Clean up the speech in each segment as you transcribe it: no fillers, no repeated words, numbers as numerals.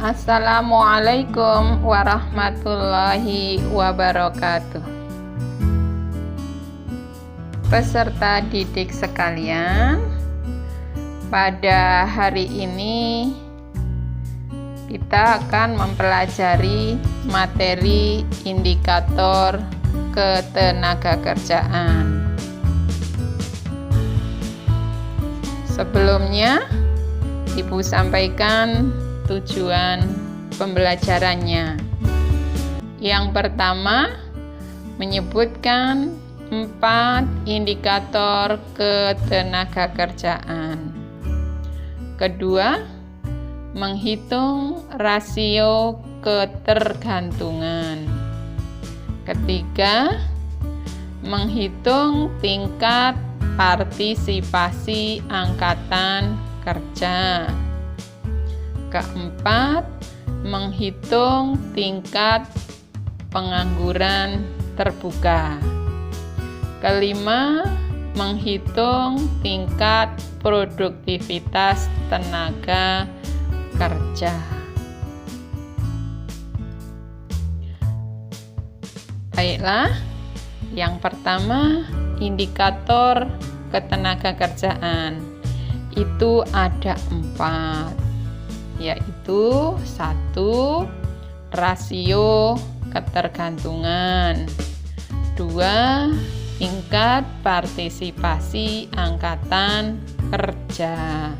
Assalamualaikum warahmatullahi wabarakatuh. Peserta didik sekalian, pada hari ini kita akan mempelajari materi indikator ketenagakerjaan. Sebelumnya, Ibu sampaikan tujuan pembelajarannya. Yang pertama, menyebutkan 4 indikator ketenagakerjaan. Kedua, menghitung rasio ketergantungan. Ketiga, menghitung tingkat partisipasi angkatan kerja. Keempat, menghitung tingkat pengangguran terbuka. Kelima, menghitung tingkat produktivitas tenaga kerja. Baiklah, yang pertama, indikator ketenagakerjaan. Itu ada 4. Yaitu 1. Rasio ketergantungan. 2. Tingkat partisipasi angkatan kerja.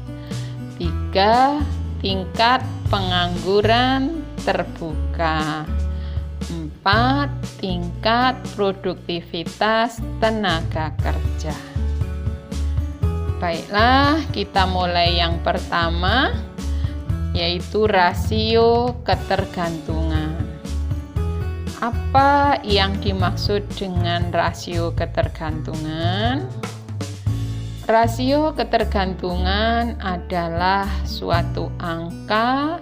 3. Tingkat pengangguran terbuka. 4. Tingkat produktivitas tenaga kerja. Baiklah, kita mulai yang pertama, yaitu rasio ketergantungan. Apa yang dimaksud dengan rasio ketergantungan? Rasio ketergantungan adalah suatu angka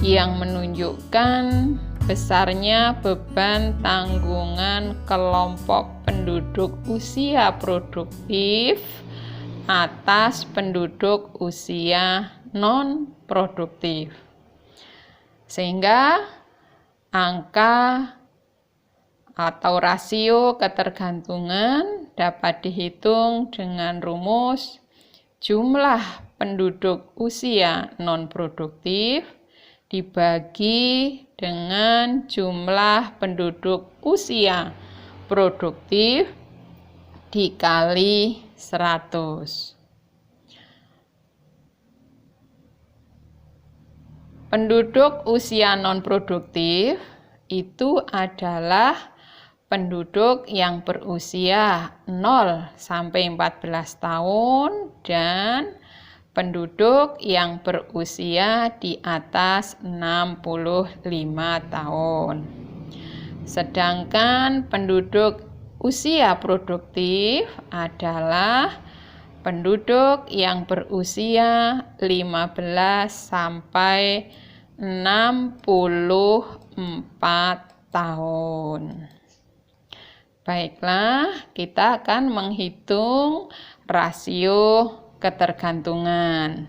yang menunjukkan besarnya beban tanggungan kelompok penduduk usia produktif atas penduduk usia non-produktif. Sehingga angka atau rasio ketergantungan dapat dihitung dengan rumus jumlah penduduk usia non-produktif dibagi dengan jumlah penduduk usia produktif dikali 100. Penduduk usia non-produktif itu adalah penduduk yang berusia 0 sampai 14 tahun dan penduduk yang berusia di atas 65 tahun. Sedangkan penduduk usia produktif adalah penduduk yang berusia 15 sampai 64 tahun. Baiklah, kita akan menghitung rasio ketergantungan.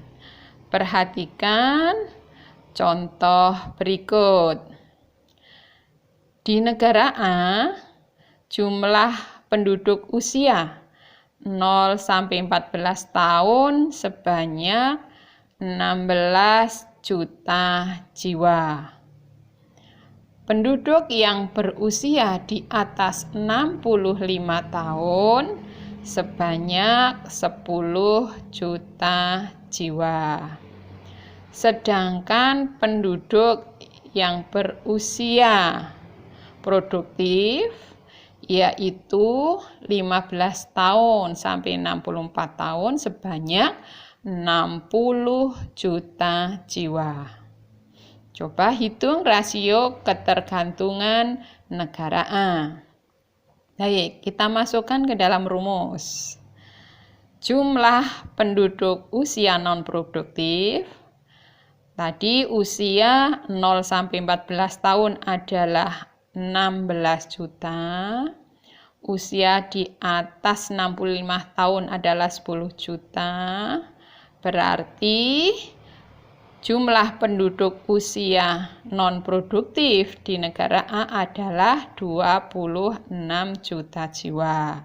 Perhatikan contoh berikut. Di negara A, jumlah penduduk usia 0 sampai 14 tahun sebanyak 16 juta jiwa. Penduduk yang berusia di atas 65 tahun sebanyak 10 juta jiwa. Sedangkan penduduk yang berusia produktif yaitu 15 tahun sampai 64 tahun sebanyak 60 juta jiwa. Coba hitung rasio ketergantungan negara A. Baik, kita masukkan ke dalam rumus. Jumlah penduduk usia non-produktif. Tadi usia 0 sampai 14 tahun adalah 16 juta. Usia di atas 65 tahun adalah 10 juta. Berarti jumlah penduduk usia non-produktif di negara A adalah 26 juta jiwa.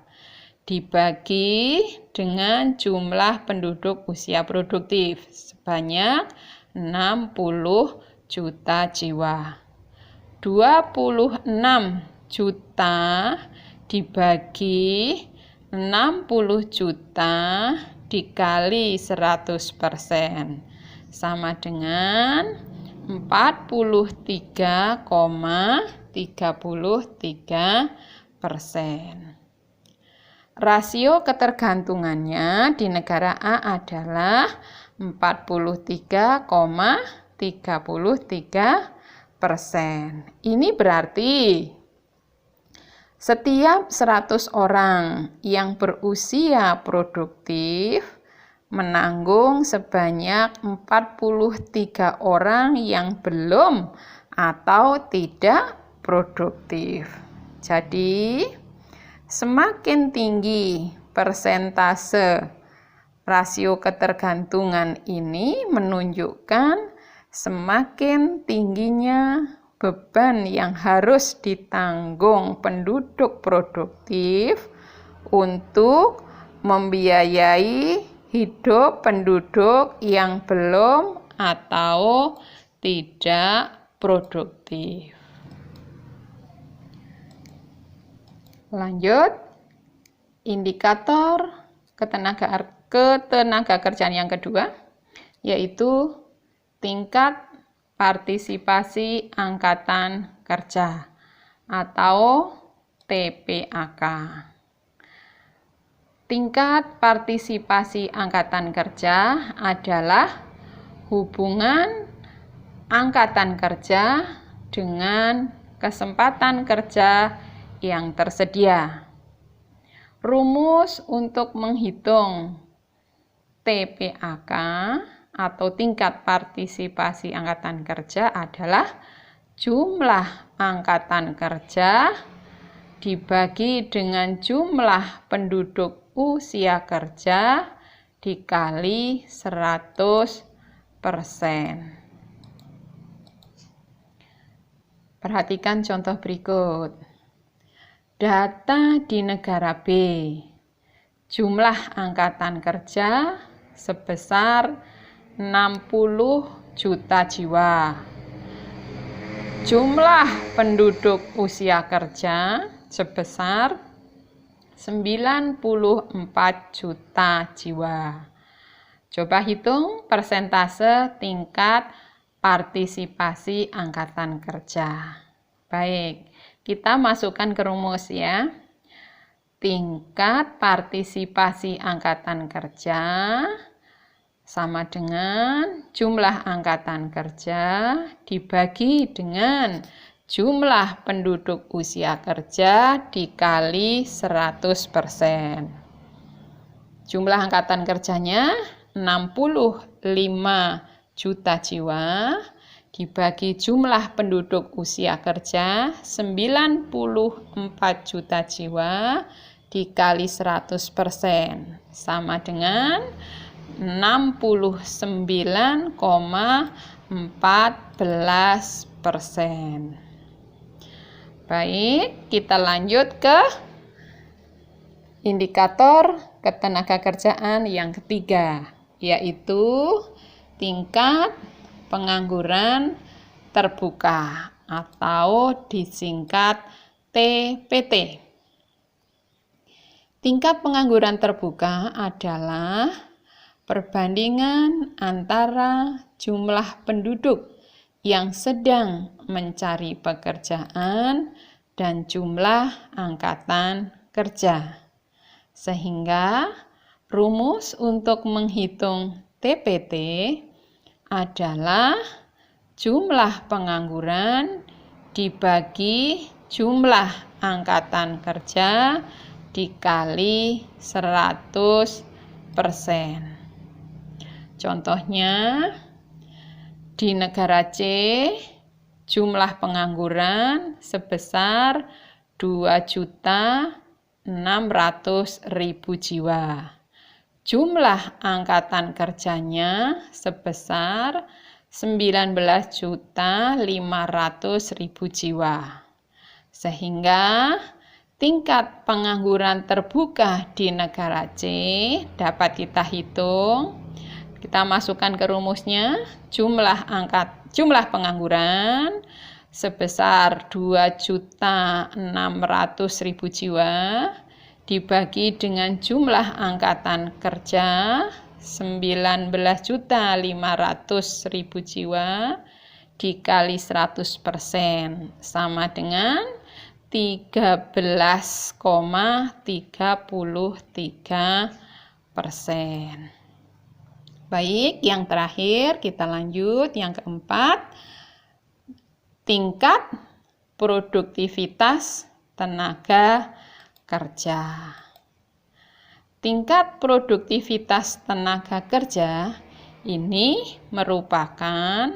Dibagi dengan jumlah penduduk usia produktif sebanyak 60 juta jiwa. 26 juta dibagi 60 juta dikali 100% sama dengan 43,33%. Rasio ketergantungannya di negara A adalah 43,33%. Ini berarti setiap 100 orang yang berusia produktif menanggung sebanyak 43 orang yang belum atau tidak produktif. Jadi, semakin tinggi persentase rasio ketergantungan ini menunjukkan semakin tingginya beban yang harus ditanggung penduduk produktif untuk membiayai hidup penduduk yang belum atau tidak produktif. Lanjut, indikator ketenaga kerjaan yang kedua, yaitu tingkat partisipasi angkatan kerja atau TPAK. Tingkat partisipasi angkatan kerja adalah hubungan angkatan kerja dengan kesempatan kerja yang tersedia. Rumus untuk menghitung TPAK atau tingkat partisipasi angkatan kerja adalah jumlah angkatan kerja dibagi dengan jumlah penduduk usia kerja dikali 100%. Perhatikan contoh berikut. Data di negara B, jumlah angkatan kerja sebesar 60 juta jiwa. Jumlah penduduk usia kerja sebesar 94 juta jiwa. Coba hitung persentase tingkat partisipasi angkatan kerja. Baik. Kita masukkan ke rumus ya. Tingkat partisipasi angkatan kerja sama dengan jumlah angkatan kerja dibagi dengan jumlah penduduk usia kerja dikali 100%. Jumlah angkatan kerjanya 65 juta jiwa. Dibagi jumlah penduduk usia kerja 94 juta jiwa dikali 100% sama dengan 69,14%. Baik, kita lanjut ke indikator ketenagakerjaan yang ketiga, yaitu tingkat pengangguran terbuka atau disingkat TPT. Tingkat pengangguran terbuka adalah perbandingan antara jumlah penduduk yang sedang mencari pekerjaan dan jumlah angkatan kerja. Sehingga rumus untuk menghitung TPT adalah jumlah pengangguran dibagi jumlah angkatan kerja dikali 100%. Contohnya, di negara C, jumlah pengangguran sebesar 2.600.000 jiwa. Jumlah angkatan kerjanya sebesar 19.500.000 jiwa. Sehingga tingkat pengangguran terbuka di negara C dapat kita hitung. Kita masukkan ke rumusnya, jumlah pengangguran sebesar 2.600.000 jiwa dibagi dengan jumlah angkatan kerja 19.500.000 jiwa dikali 100% sama dengan 13,33%. Baik, yang terakhir kita lanjut, yang keempat, tingkat produktivitas tenaga kerja. Tingkat produktivitas tenaga kerja ini merupakan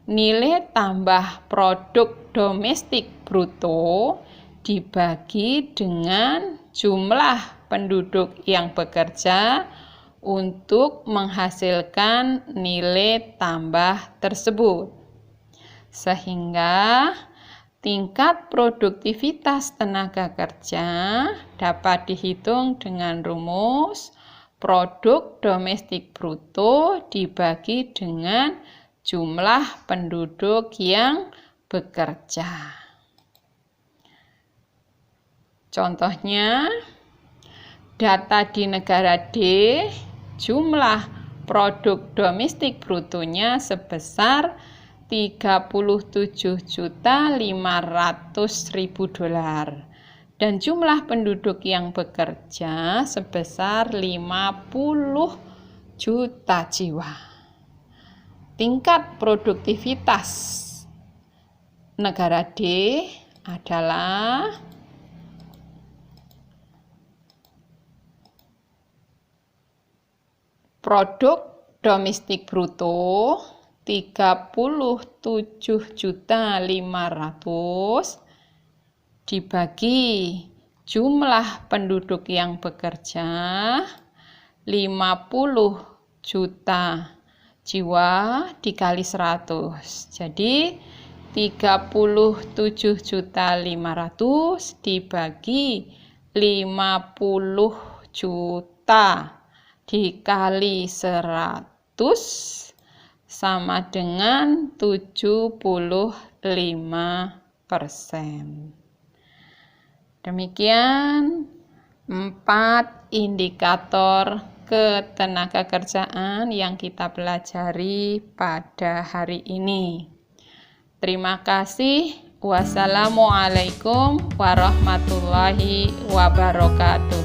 nilai tambah produk domestik bruto dibagi dengan jumlah penduduk yang bekerja untuk menghasilkan nilai tambah tersebut. Sehingga tingkat produktivitas tenaga kerja dapat dihitung dengan rumus produk domestik bruto dibagi dengan jumlah penduduk yang bekerja. Contohnya, data di negara D, jumlah produk domestik brutonya sebesar 37.500.000 dolar dan jumlah penduduk yang bekerja sebesar 50 juta jiwa. Tingkat produktivitas negara D adalah produk domestik bruto 37.500.000 dibagi jumlah penduduk yang bekerja 50 juta jiwa dikali 100. Jadi 37.500.000 dibagi 50 juta dikali 100 sama dengan 75%. Demikian 4 indikator ketenagakerjaan yang kita pelajari pada hari ini. Terima kasih. Wassalamualaikum warahmatullahi wabarakatuh.